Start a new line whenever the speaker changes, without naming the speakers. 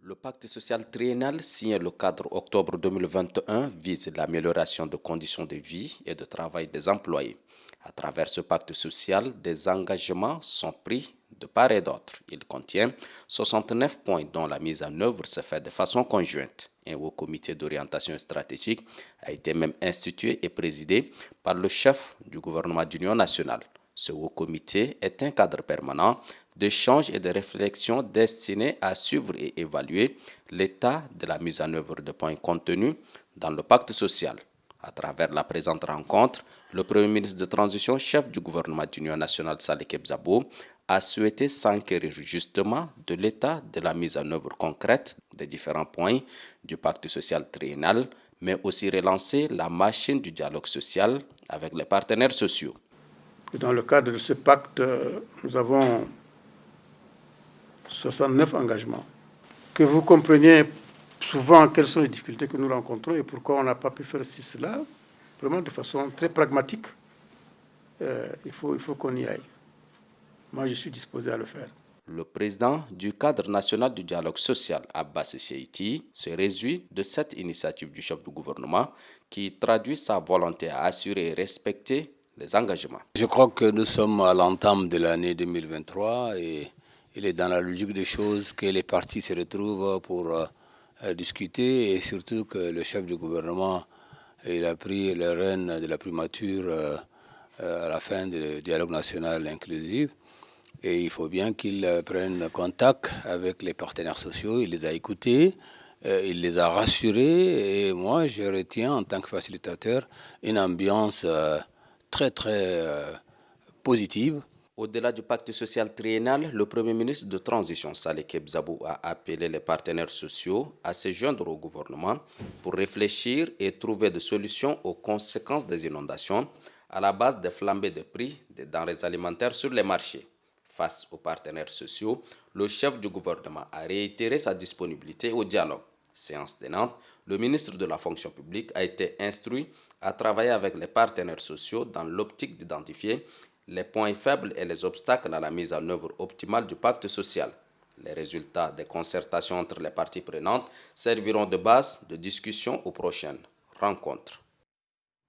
Le pacte social triennal signé le cadre octobre 2021 vise l'amélioration des conditions de vie et de travail des employés. À travers ce pacte social, des engagements sont pris de part et d'autre. Il contient 69 points dont la mise en œuvre se fait de façon conjointe. Un haut comité d'orientation stratégique a été même institué et présidé par le chef du gouvernement d'union nationale. Ce haut comité est un cadre permanent d'échange et de réflexion destiné à suivre et évaluer l'état de la mise en œuvre des points contenus dans le pacte social. À travers la présente rencontre, le Premier ministre de transition, chef du gouvernement d'union nationale Saleh Kebzabo, a souhaité s'enquérir justement de l'état de la mise en œuvre concrète des différents points du pacte social triennal, mais aussi relancer la machine du dialogue social avec les partenaires sociaux.
Dans le cadre de ce pacte, nous avons 69 engagements. Que vous compreniez souvent quelles sont les difficultés que nous rencontrons et pourquoi on n'a pas pu faire cela, vraiment de façon très pragmatique, il faut qu'on y aille. Moi, je suis disposé à le faire.
Le président du cadre national du dialogue social, Abbas Cheiti, se réjouit de cette initiative du chef du gouvernement qui traduit sa volonté à assurer et respecter les engagements.
Je crois que nous sommes à l'entame de l'année 2023 et il est dans la logique des choses que les partis se retrouvent pour discuter et surtout que le chef du gouvernement il a pris les rênes de la primature à la fin du dialogue national inclusif. Et il faut bien qu'il prenne contact avec les partenaires sociaux, il les a écoutés, il les a rassurés et moi je retiens en tant que facilitateur une ambiance très positive.
Au-delà du pacte social triennal, le Premier ministre de transition Saleh Kebzabo a appelé les partenaires sociaux à se joindre au gouvernement pour réfléchir et trouver des solutions aux conséquences des inondations à la base des flambées de prix des denrées alimentaires sur les marchés. Face aux partenaires sociaux, le chef du gouvernement a réitéré sa disponibilité au dialogue. Séance tenante, le ministre de la fonction publique a été instruit à travailler avec les partenaires sociaux dans l'optique d'identifier les points faibles et les obstacles à la mise en œuvre optimale du pacte social. Les résultats des concertations entre les parties prenantes serviront de base de discussion aux prochaines rencontres.